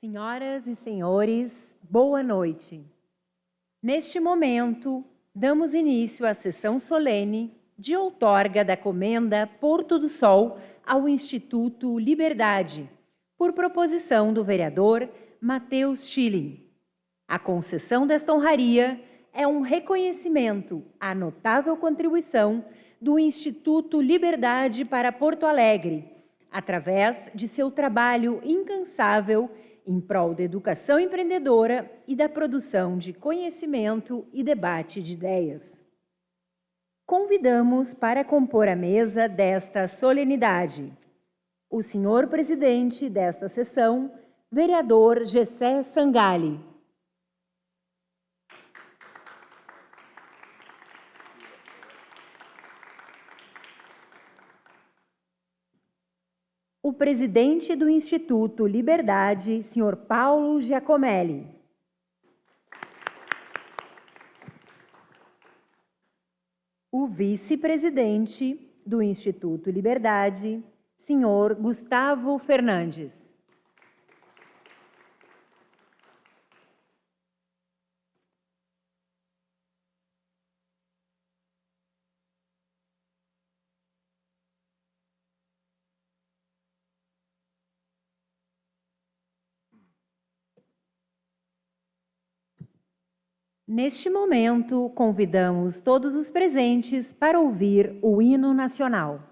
Senhoras e senhores, boa noite. Neste momento, damos início à sessão solene de outorga da Comenda Porto do Sol ao Instituto Liberdade, por proposição do vereador Matheus Schilling. A concessão desta honraria é um reconhecimento à notável contribuição do Instituto Liberdade para Porto Alegre, através de seu trabalho incansável em prol da educação empreendedora e da produção de conhecimento e debate de ideias. Convidamos para compor a mesa desta solenidade o senhor presidente desta sessão, vereador Gessé Sangalli. O presidente do Instituto Liberdade, senhor Paulo Giacomelli. O vice-presidente do Instituto Liberdade, senhor Gustavo Fernandes. Neste momento, convidamos todos os presentes para ouvir o hino nacional.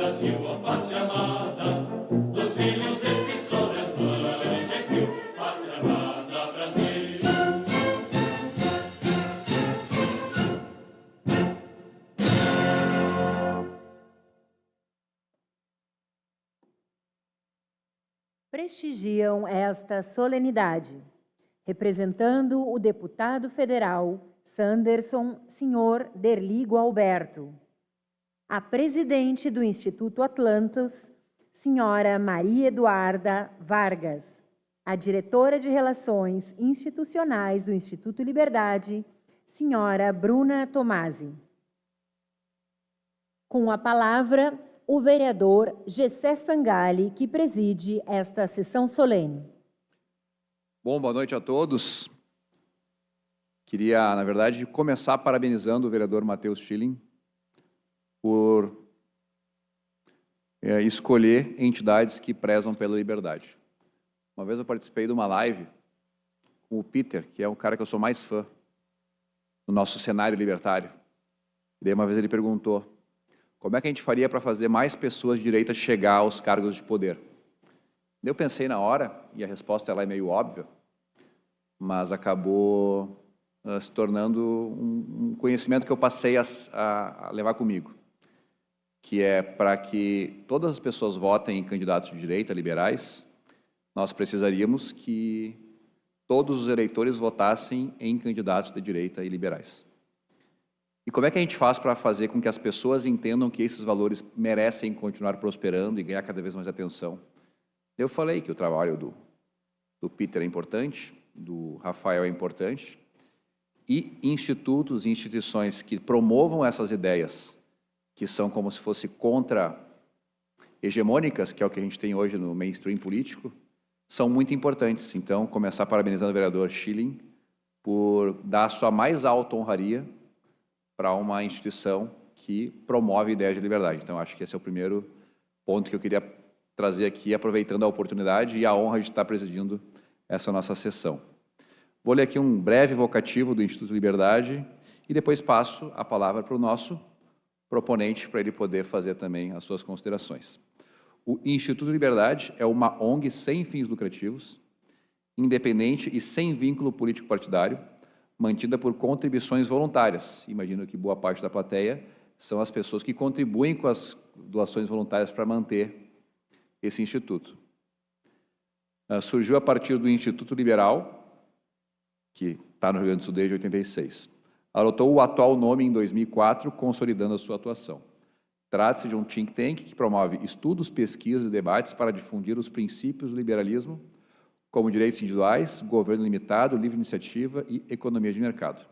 Brasil, a pátria amada, dos filhos desse sol, és mãe gentil. prestigiam esta solenidade, representando o deputado federal Sanderson Sr. Derligo Alberto, a presidente do Instituto Atlantos, Senhora Maria Eduarda Vargas, a diretora de Relações Institucionais do Instituto Liberdade, Senhora Bruna Tomasi. Com a palavra, o vereador Gessé Sangalli, que preside esta sessão solene. Bom, boa noite a todos. Queria, na verdade, começar parabenizando o vereador Matheus Schilling por escolher entidades que prezam pela liberdade. Uma vez eu participei de uma live com o Peter, que é um cara que eu sou mais fã no nosso cenário libertário. E daí uma vez ele perguntou: como é que a gente faria para fazer mais pessoas de direita chegar aos cargos de poder? Eu pensei na hora, e a resposta ela é meio óbvia, mas acabou se tornando um conhecimento que eu passei a levar comigo, que é para que todas as pessoas votem em candidatos de direita, liberais, nós precisaríamos que todos os eleitores votassem em candidatos de direita e liberais. E como é que a gente faz para fazer com que as pessoas entendam que esses valores merecem continuar prosperando e ganhar cada vez mais atenção? Eu falei que o trabalho do Peter é importante, do Rafael é importante, e institutos e instituições que promovam essas ideias, que são como se fosse contra-hegemônicas, que é o que a gente tem hoje no mainstream político, são muito importantes. Então, começar parabenizando o vereador Schilling por dar a sua mais alta honraria para uma instituição que promove ideias de liberdade. Então, acho que esse é o primeiro ponto que eu queria trazer aqui, aproveitando a oportunidade e a honra de estar presidindo essa nossa sessão. Vou ler aqui um breve vocativo do Instituto Liberdade e depois passo a palavra para o nosso proponente, para ele poder fazer também as suas considerações. O Instituto Liberdade é uma ONG sem fins lucrativos, independente e sem vínculo político-partidário, mantida por contribuições voluntárias. Imagino que boa parte da plateia são as pessoas que contribuem com as doações voluntárias para manter esse instituto. Surgiu a partir do Instituto Liberal, que está no Rio Grande do Sul desde 86. Adotou o atual nome em 2004, consolidando a sua atuação. Trata-se de um think tank que promove estudos, pesquisas e debates para difundir os princípios do liberalismo, como direitos individuais, governo limitado, livre iniciativa e economia de mercado.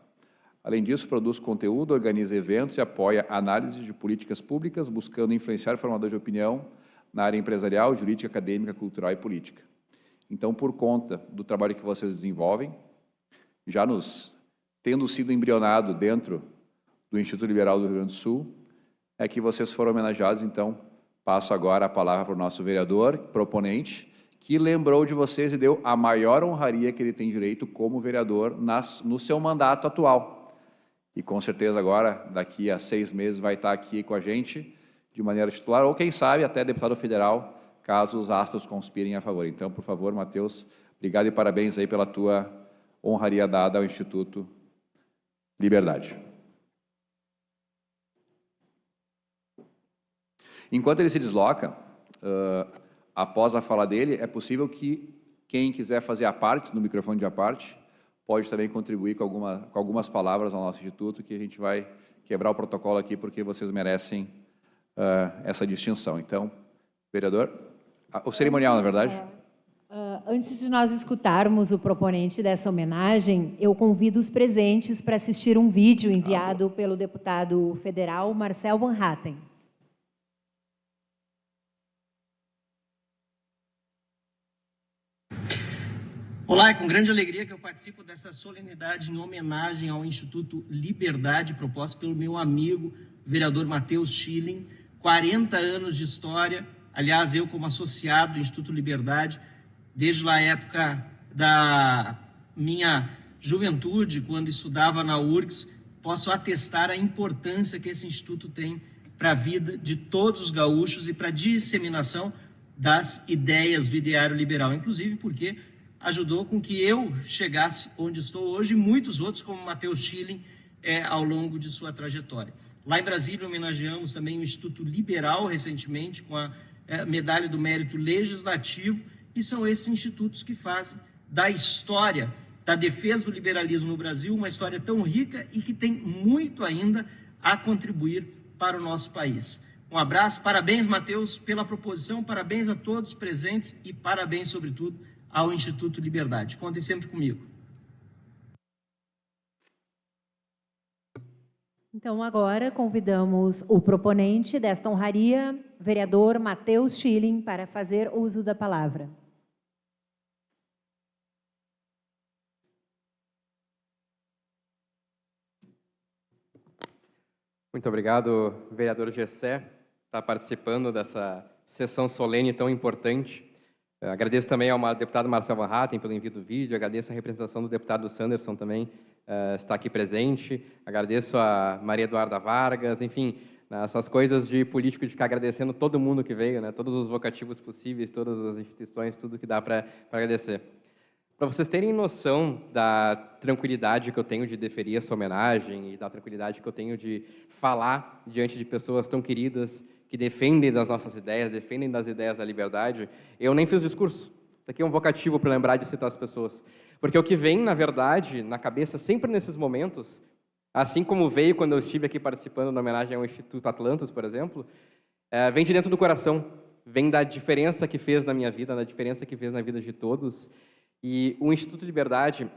Além disso, produz conteúdo, organiza eventos e apoia análises de políticas públicas, buscando influenciar formadores de opinião na área empresarial, jurídica, acadêmica, cultural e política. Então, por conta do trabalho que vocês desenvolvem, já tendo sido embrionado dentro do Instituto Liberal do Rio Grande do Sul, é que vocês foram homenageados. Então, passo agora a palavra para o nosso vereador, proponente, que lembrou de vocês e deu a maior honraria que ele tem direito como vereador no seu mandato atual. E com certeza agora, daqui a 6 meses, vai estar aqui com a gente de maneira titular, ou quem sabe até deputado federal, caso os astros conspirem a favor. Então, por favor, Matheus, obrigado e parabéns aí pela tua honraria dada ao Instituto Liberdade. Enquanto ele se desloca, após a fala dele, é possível que quem quiser fazer a parte, no microfone de a parte, pode também contribuir com algumas palavras ao nosso Instituto, que a gente vai quebrar o protocolo aqui, porque vocês merecem essa distinção. Então, vereador, o cerimonial, na verdade. Antes de nós escutarmos o proponente dessa homenagem, eu convido os presentes para assistir um vídeo enviado pelo deputado federal Marcel Van Hatten. Olá, é com grande alegria que eu participo dessa solenidade em homenagem ao Instituto Liberdade, proposta pelo meu amigo, vereador Matheus Schilling. 40 anos de história, aliás, eu como associado do Instituto Liberdade, desde a época da minha juventude, quando estudava na URGS, posso atestar a importância que esse instituto tem para a vida de todos os gaúchos e para a disseminação das ideias do ideário liberal, inclusive porque ajudou com que eu chegasse onde estou hoje e muitos outros, como Matheus Schilling, ao longo de sua trajetória. Lá em Brasília, homenageamos também o Instituto Liberal recentemente com a medalha do mérito legislativo e são esses institutos que fazem da história da defesa do liberalismo no Brasil uma história tão rica e que tem muito ainda a contribuir para o nosso país. Um abraço, parabéns, Matheus, pela proposição, parabéns a todos presentes e parabéns, sobretudo, ao Instituto Liberdade. Contem sempre comigo. Então, agora convidamos o proponente desta honraria, vereador Matheus Schilling, para fazer uso da palavra. Muito obrigado, vereador Gessé, por estar participando dessa sessão solene tão importante. Agradeço também ao deputado Marcel Van Hatten pelo envio do vídeo, agradeço a representação do deputado Sanderson também, está aqui presente, agradeço a Maria Eduarda Vargas, enfim, essas coisas de político de ficar agradecendo todo mundo que veio, né, todos os vocativos possíveis, todas as instituições, tudo que dá para agradecer. Para vocês terem noção da tranquilidade que eu tenho de deferir essa homenagem e da tranquilidade que eu tenho de falar diante de pessoas tão queridas que defendem das nossas ideias, defendem das ideias da liberdade, eu nem fiz discurso. Isso aqui é um vocativo para lembrar de citar as pessoas. Porque o que vem, na verdade, na cabeça, sempre nesses momentos, assim como veio quando eu estive aqui participando na homenagem ao Instituto Atlantos, por exemplo, vem de dentro do coração, vem da diferença que fez na minha vida, da diferença que fez na vida de todos. E o Instituto Liberdade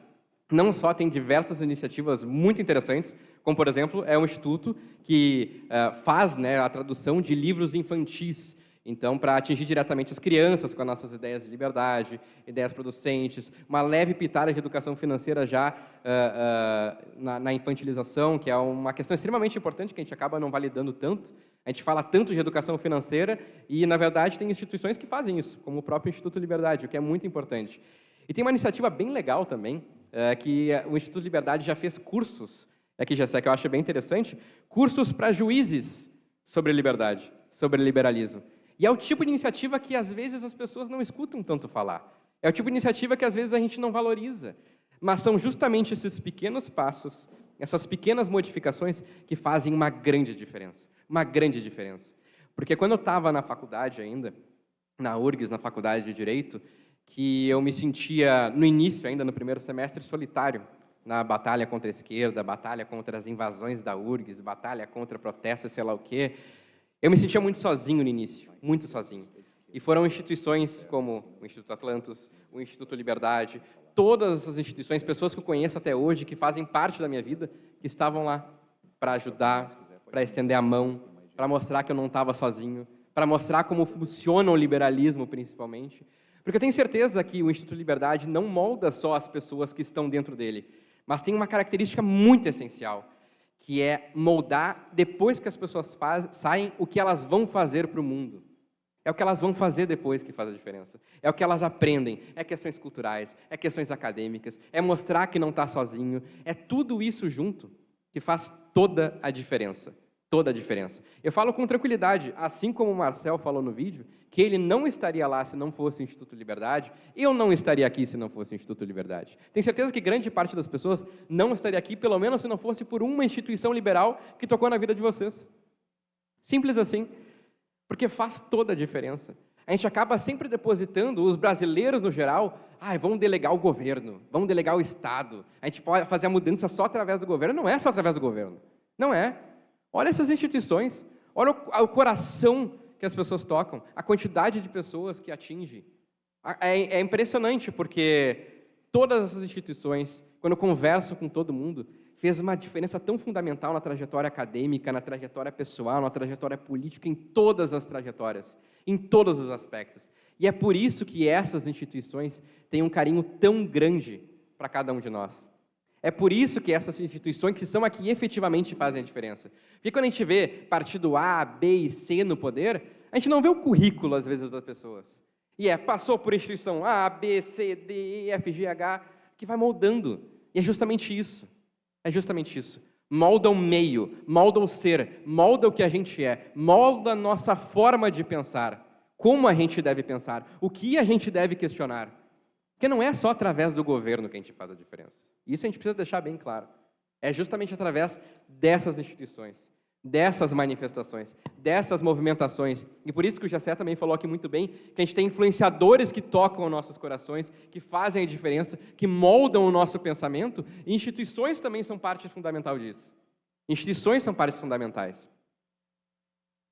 não só tem diversas iniciativas muito interessantes, como, por exemplo, é um instituto que faz, né, a tradução de livros infantis, então, para atingir diretamente as crianças com as nossas ideias de liberdade, ideias producentes, uma leve pitada de educação financeira já na infantilização, que é uma questão extremamente importante que a gente acaba não validando tanto. A gente fala tanto de educação financeira e, na verdade, tem instituições que fazem isso, como o próprio Instituto Liberdade, o que é muito importante. E tem uma iniciativa bem legal também, que o Instituto Liberdade já fez cursos, aqui já sei que eu acho bem interessante, cursos para juízes sobre liberdade, sobre liberalismo. E é o tipo de iniciativa que, às vezes, as pessoas não escutam tanto falar. É o tipo de iniciativa que, às vezes, a gente não valoriza. Mas são justamente esses pequenos passos, essas pequenas modificações que fazem uma grande diferença. Uma grande diferença. Porque quando eu estava na faculdade ainda, na URGS, na Faculdade de Direito, que eu me sentia, no início, ainda no primeiro semestre, solitário na batalha contra a esquerda, batalha contra as invasões da URGS, batalha contra protestos, sei lá o quê. Eu me sentia muito sozinho no início, muito sozinho. E foram instituições como o Instituto Atlantos, o Instituto Liberdade, todas essas instituições, pessoas que eu conheço até hoje, que fazem parte da minha vida, que estavam lá para ajudar, para estender a mão, para mostrar que eu não estava sozinho, para mostrar como funciona o liberalismo, principalmente. Porque eu tenho certeza que o Instituto Liberdade não molda só as pessoas que estão dentro dele, mas tem uma característica muito essencial, que é moldar, depois que as pessoas saem, o que elas vão fazer para o mundo. É o que elas vão fazer depois que faz a diferença. É o que elas aprendem, é questões culturais, é questões acadêmicas, é mostrar que não está sozinho, é tudo isso junto que faz toda a diferença. Toda a diferença. Eu falo com tranquilidade, assim como o Marcel falou no vídeo, que ele não estaria lá se não fosse o Instituto Liberdade, eu não estaria aqui se não fosse o Instituto Liberdade. Tenho certeza que grande parte das pessoas não estaria aqui, pelo menos se não fosse por uma instituição liberal que tocou na vida de vocês. Simples assim. Porque faz toda a diferença. A gente acaba sempre depositando, os brasileiros no geral, vamos delegar o governo, vamos delegar o Estado, a gente pode fazer a mudança só através do governo. Não é só através do governo. Não é. Olha essas instituições, olha o coração que as pessoas tocam, a quantidade de pessoas que atinge. É impressionante, porque todas essas instituições, quando eu converso com todo mundo, fez uma diferença tão fundamental na trajetória acadêmica, na trajetória pessoal, na trajetória política, em todas as trajetórias, em todos os aspectos. E é por isso que essas instituições têm um carinho tão grande para cada um de nós. É por isso que essas instituições que são aqui efetivamente fazem a diferença. Porque quando a gente vê partido A, B e C no poder, a gente não vê o currículo, às vezes, das pessoas. E passou por instituição A, B, C, D, E, F, G, H, que vai moldando. E é justamente isso. É justamente isso. Molda o meio, molda o ser, molda o que a gente é, molda a nossa forma de pensar. Como a gente deve pensar, o que a gente deve questionar. Porque não é só através do governo que a gente faz a diferença. Isso a gente precisa deixar bem claro. É justamente através dessas instituições, dessas manifestações, dessas movimentações. E por isso que o Jessé também falou aqui muito bem, que a gente tem influenciadores que tocam nossos corações, que fazem a diferença, que moldam o nosso pensamento, e instituições também são parte fundamental disso. Instituições são partes fundamentais.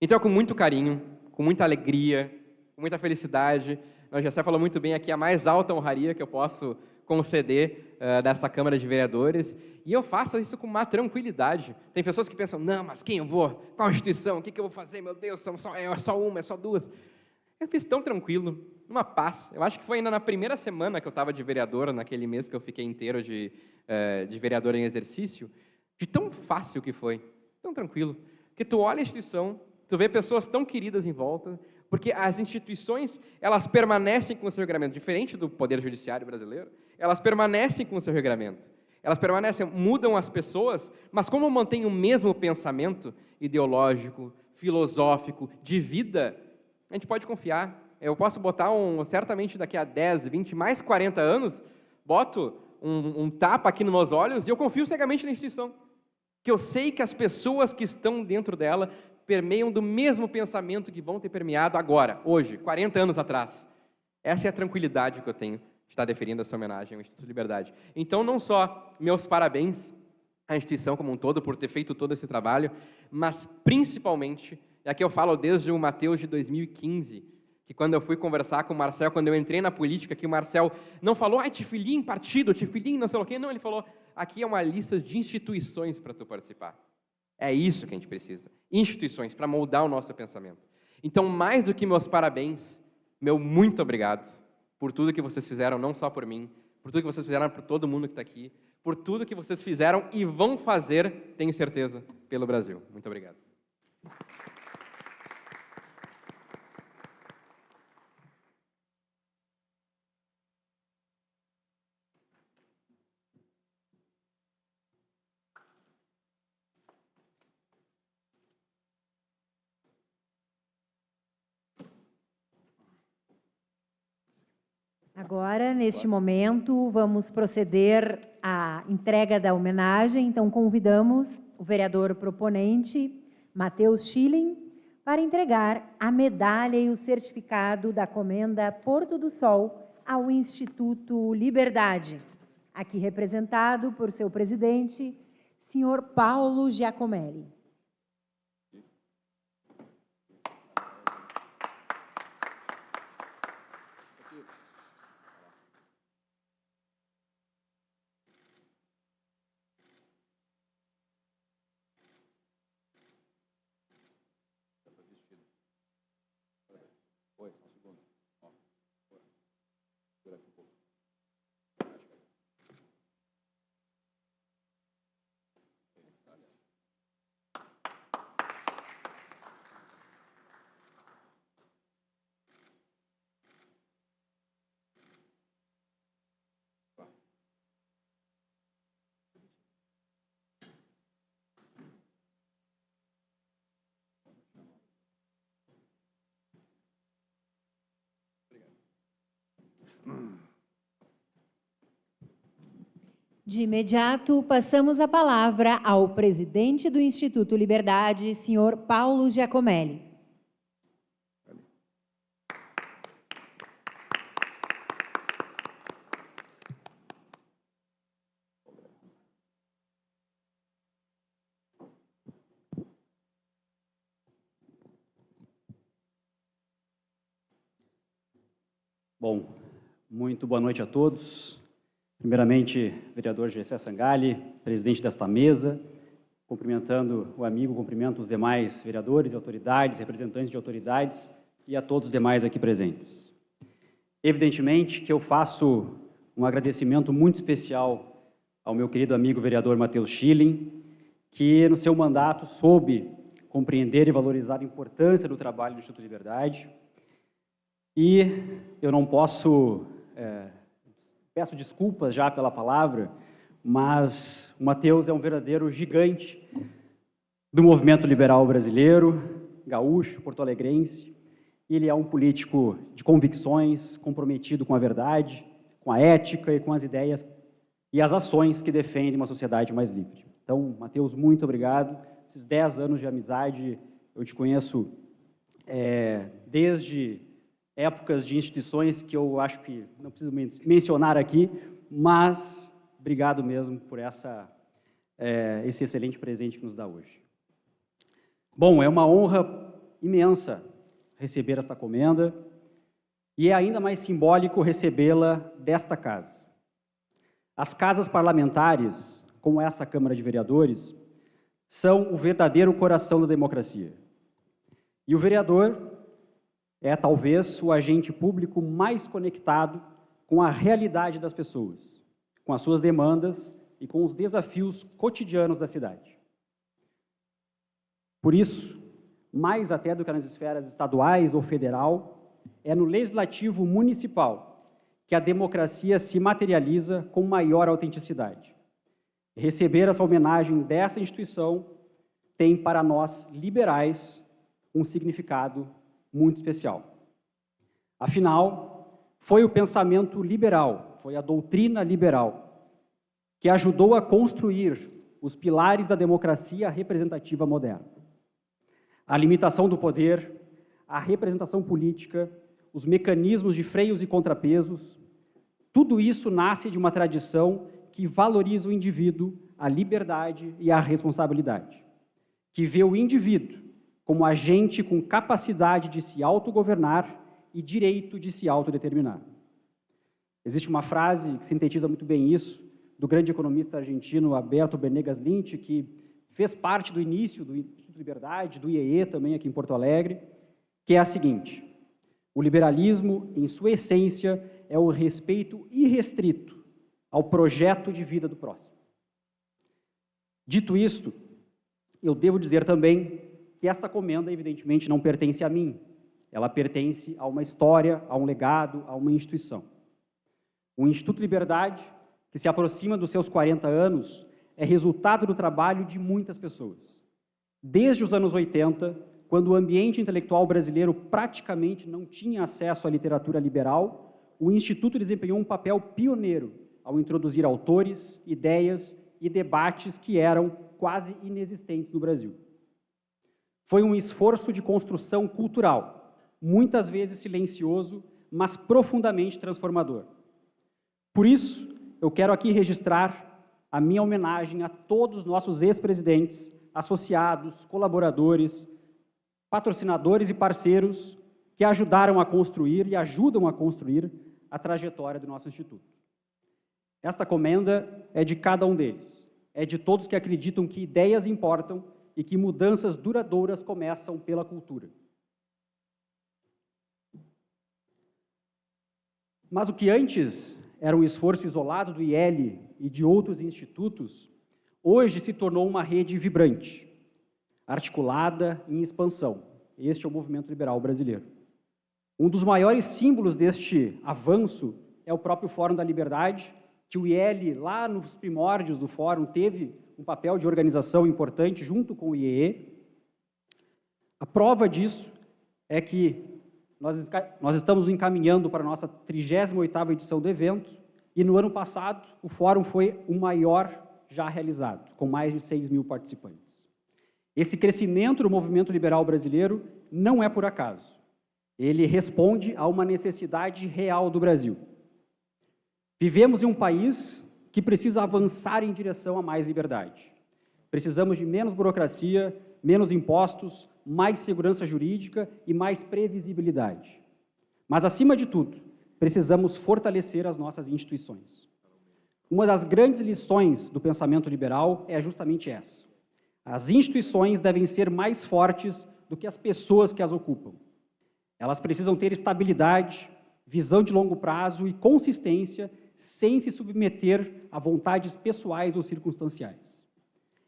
Então, com muito carinho, com muita alegria, com muita felicidade, o Jessé falou muito bem aqui, a mais alta honraria que eu posso conceder dessa Câmara de Vereadores, e eu faço isso com uma tranquilidade. Tem pessoas que pensam, não, mas quem eu vou? Qual instituição? O que eu vou fazer? Meu Deus, é só uma, é só duas. Eu fiz tão tranquilo, numa paz. Eu acho que foi ainda na primeira semana que eu estava de vereador, naquele mês que eu fiquei inteiro de vereador em exercício, de tão fácil que foi, tão tranquilo. Porque tu olha a instituição, tu vê pessoas tão queridas em volta, porque as instituições, elas permanecem com o seu regramento, diferente do Poder Judiciário brasileiro, elas permanecem com o seu regramento. Elas permanecem, mudam as pessoas, mas como mantém o mesmo pensamento ideológico, filosófico, de vida, a gente pode confiar. Eu posso botar certamente daqui a 10, 20, mais 40 anos, boto um tapa aqui nos meus olhos e eu confio cegamente na instituição. Que eu sei que as pessoas que estão dentro dela permeiam do mesmo pensamento que vão ter permeado agora, hoje, 40 anos atrás. Essa é a tranquilidade que eu tenho de estar deferindo essa homenagem ao Instituto Liberdade. Então, não só meus parabéns à instituição como um todo por ter feito todo esse trabalho, mas principalmente, e aqui eu falo desde o Mateus de 2015, que quando eu fui conversar com o Marcel, quando eu entrei na política, que o Marcel não falou, tefilim, partido, tefilim, não sei o quê, não, ele falou, aqui é uma lista de instituições para tu participar. É isso que a gente precisa, instituições, para moldar o nosso pensamento. Então, mais do que meus parabéns, meu muito obrigado por tudo que vocês fizeram, não só por mim, por tudo que vocês fizeram por todo mundo que está aqui, por tudo que vocês fizeram e vão fazer, tenho certeza, pelo Brasil. Muito obrigado. Agora, neste momento, vamos proceder à entrega da homenagem. Então, convidamos o vereador proponente, Mateus Schilling, para entregar a medalha e o certificado da Comenda Porto do Sol ao Instituto Liberdade, aqui representado por seu presidente, senhor Paulo Giacomelli. De imediato, passamos a palavra ao presidente do Instituto Liberdade, senhor Paulo Giacomelli. Bom, muito boa noite a todos. Primeiramente, vereador Jessé Sangalli, presidente desta mesa, cumprimentando o amigo, cumprimento os demais vereadores e autoridades, representantes de autoridades e a todos os demais aqui presentes. Evidentemente que eu faço um agradecimento muito especial ao meu querido amigo vereador Mateus Schilling, que no seu mandato soube compreender e valorizar a importância do trabalho do Instituto Liberdade. E eu não posso... Peço desculpas já pela palavra, mas o Mateus é um verdadeiro gigante do movimento liberal brasileiro, gaúcho, porto-alegrense. Ele é um político de convicções, comprometido com a verdade, com a ética e com as ideias e as ações que defendem uma sociedade mais livre. Então, Mateus, muito obrigado. esses 10 anos de amizade. Eu te conheço desde épocas de instituições que eu acho que não preciso mencionar aqui, mas obrigado mesmo por esse excelente presente que nos dá hoje. Bom, é uma honra imensa receber esta comenda e é ainda mais simbólico recebê-la desta casa. As casas parlamentares, como essa Câmara de Vereadores, são o verdadeiro coração da democracia. E o vereador é, talvez, o agente público mais conectado com a realidade das pessoas, com as suas demandas e com os desafios cotidianos da cidade. Por isso, mais até do que nas esferas estaduais ou federal, é no legislativo municipal que a democracia se materializa com maior autenticidade. Receber essa homenagem dessa instituição tem, para nós liberais, um significado muito especial. Afinal, foi o pensamento liberal, foi a doutrina liberal, que ajudou a construir os pilares da democracia representativa moderna. A limitação do poder, a representação política, os mecanismos de freios e contrapesos, tudo isso nasce de uma tradição que valoriza o indivíduo, a liberdade e a responsabilidade, que vê o indivíduo como agente com capacidade de se autogovernar e direito de se autodeterminar. Existe uma frase que sintetiza muito bem isso, do grande economista argentino Alberto Benegas Lynch, que fez parte do início do Instituto Liberdade, do IEE também aqui em Porto Alegre, que é a seguinte: o liberalismo, em sua essência, é o respeito irrestrito ao projeto de vida do próximo. Dito isto, eu devo dizer também que esta comenda, evidentemente, não pertence a mim. Ela pertence a uma história, a um legado, a uma instituição. O Instituto Liberdade, que se aproxima dos seus 40 anos, é resultado do trabalho de muitas pessoas. Desde os anos 80, quando o ambiente intelectual brasileiro praticamente não tinha acesso à literatura liberal, o Instituto desempenhou um papel pioneiro ao introduzir autores, ideias e debates que eram quase inexistentes no Brasil. Foi um esforço de construção cultural, muitas vezes silencioso, mas profundamente transformador. Por isso, eu quero aqui registrar a minha homenagem a todos os nossos ex-presidentes, associados, colaboradores, patrocinadores e parceiros que ajudaram a construir e ajudam a construir a trajetória do nosso Instituto. Esta comenda é de cada um deles, é de todos que acreditam que ideias importam e que mudanças duradouras começam pela cultura. Mas o que antes era um esforço isolado do IEL e de outros institutos, hoje se tornou uma rede vibrante, articulada em expansão. Este é o movimento liberal brasileiro. Um dos maiores símbolos deste avanço é o próprio Fórum da Liberdade, que o IEL, lá nos primórdios do Fórum, teve um papel de organização importante junto com o IEE. A prova disso é que nós estamos encaminhando para a nossa 38ª edição do evento e no ano passado o Fórum foi o maior já realizado, com mais de 6.000 participantes. Esse crescimento do movimento liberal brasileiro não é por acaso. Ele responde a uma necessidade real do Brasil. Vivemos em um país que precisa avançar em direção a mais liberdade. Precisamos de menos burocracia, menos impostos, mais segurança jurídica e mais previsibilidade. Mas, acima de tudo, precisamos fortalecer as nossas instituições. Uma das grandes lições do pensamento liberal é justamente essa. As instituições devem ser mais fortes do que as pessoas que as ocupam. Elas precisam ter estabilidade, visão de longo prazo e consistência, sem se submeter a vontades pessoais ou circunstanciais.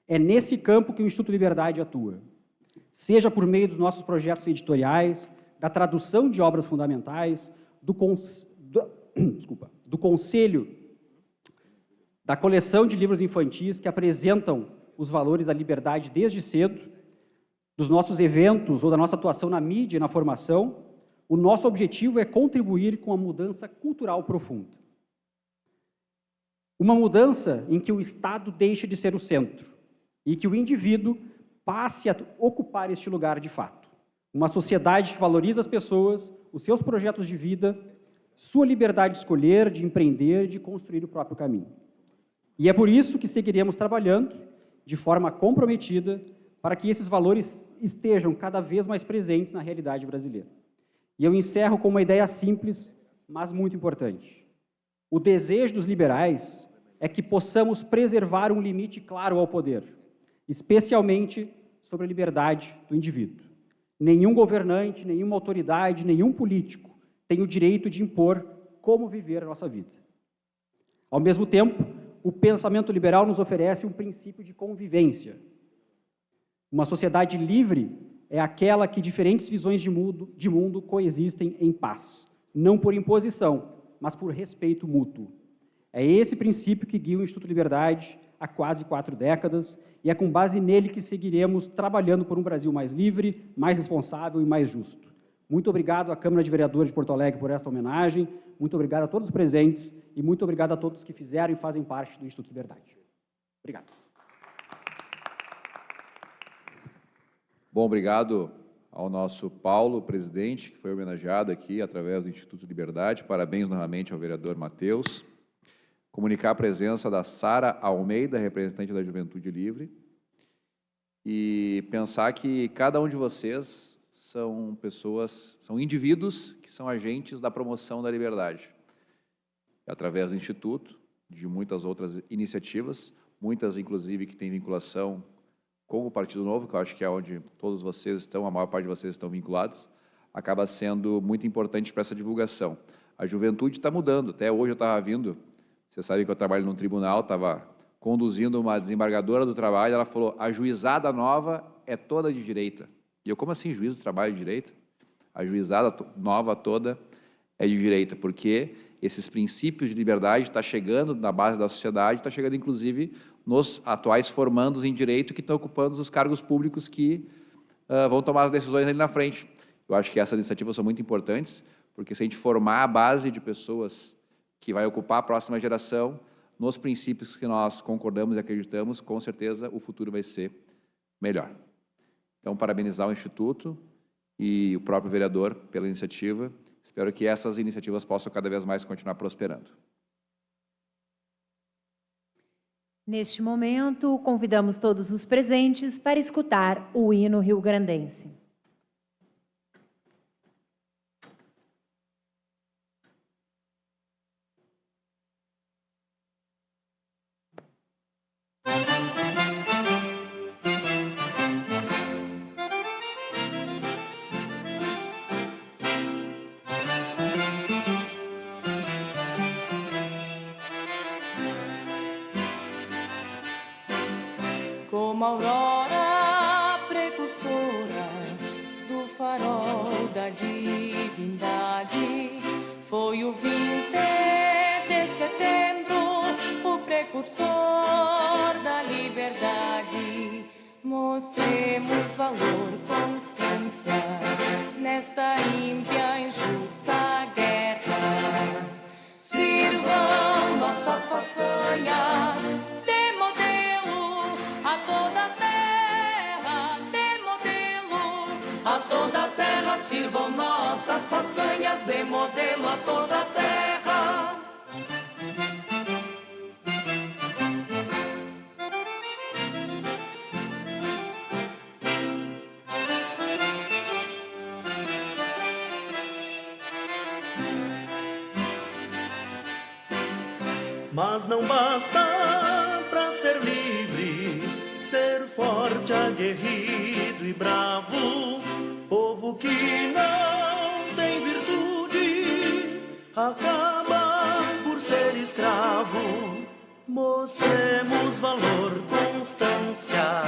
É nesse campo que o Instituto Liberdade atua, seja por meio dos nossos projetos editoriais, da tradução de obras fundamentais, do conselho, da coleção de livros infantis que apresentam os valores da liberdade desde cedo, dos nossos eventos ou da nossa atuação na mídia e na formação. O nosso objetivo é contribuir com a mudança cultural profunda. Uma mudança em que o Estado deixe de ser o centro e que o indivíduo passe a ocupar este lugar de fato. Uma sociedade que valoriza as pessoas, os seus projetos de vida, sua liberdade de escolher, de empreender, de construir o próprio caminho. E é por isso que seguiremos trabalhando de forma comprometida para que esses valores estejam cada vez mais presentes na realidade brasileira. E eu encerro com uma ideia simples, mas muito importante. O desejo dos liberais é que possamos preservar um limite claro ao poder, especialmente sobre a liberdade do indivíduo. Nenhum governante, nenhuma autoridade, nenhum político tem o direito de impor como viver a nossa vida. Ao mesmo tempo, o pensamento liberal nos oferece um princípio de convivência. Uma sociedade livre é aquela que diferentes visões de mundo coexistem em paz, não por imposição, mas por respeito mútuo. É esse princípio que guia o Instituto Liberdade há quase 4 décadas, e é com base nele que seguiremos trabalhando por um Brasil mais livre, mais responsável e mais justo. Muito obrigado à Câmara de Vereadores de Porto Alegre por esta homenagem, muito obrigado a todos os presentes e muito obrigado a todos que fizeram e fazem parte do Instituto Liberdade. Obrigado. Bom, obrigado ao nosso Paulo, presidente, que foi homenageado aqui através do Instituto Liberdade. Parabéns novamente ao vereador Matheus. Comunicar a presença da Sara Almeida, representante da Juventude Livre, e pensar que cada um de vocês são pessoas, são indivíduos que são agentes da promoção da liberdade. Através do Instituto, de muitas outras iniciativas, muitas inclusive que têm vinculação com o Partido Novo, que eu acho que é onde todos vocês estão, a maior parte de vocês estão vinculados, acaba sendo muito importante para essa divulgação. A juventude está mudando, até hoje eu estava vindo, vocês sabem que eu trabalho num tribunal, estava conduzindo uma desembargadora do trabalho, ela falou, a juizada nova é toda de direita. E eu, como assim, juiz do trabalho de direita? A juizada nova toda é de direita, porque esses princípios de liberdade estão chegando na base da sociedade, está chegando inclusive nos atuais formandos em direito que estão ocupando os cargos públicos que vão tomar as decisões ali na frente. Eu acho que essas iniciativas são muito importantes, porque se a gente formar a base de pessoas que vai ocupar a próxima geração, nos princípios que nós concordamos e acreditamos, com certeza o futuro vai ser melhor. Então, parabenizar o Instituto e o próprio vereador pela iniciativa. Espero que essas iniciativas possam cada vez mais continuar prosperando. Neste momento, convidamos todos os presentes para escutar o hino rio-grandense. Como aurora precursora do farol da divindade, foi o 20 de setembro, o precursor da liberdade. Mostremos valor, constância nesta ímpia, injusta guerra. Sirvam nossas façanhas de modelo a toda a terra, de modelo a toda a terra. Sirvam nossas façanhas de modelo a toda a terra. Mas não basta para ser livre, ser forte, aguerrido e bravo. Povo que não tem virtude acaba por ser escravo. Mostremos valor, constância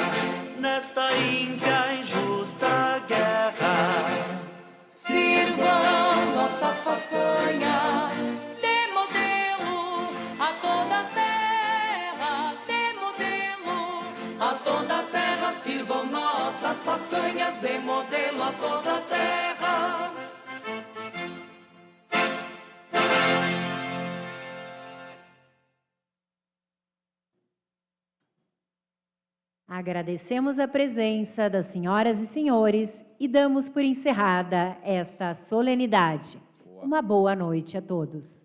nesta ímpia, injusta guerra. Sirvam nossas façanhas de modelo a toda a terra, de modelo a toda a terra. Sirvam nossas façanhas de modelo a toda a terra. Agradecemos a presença das senhoras e senhores e damos por encerrada esta solenidade. Uma boa noite a todos.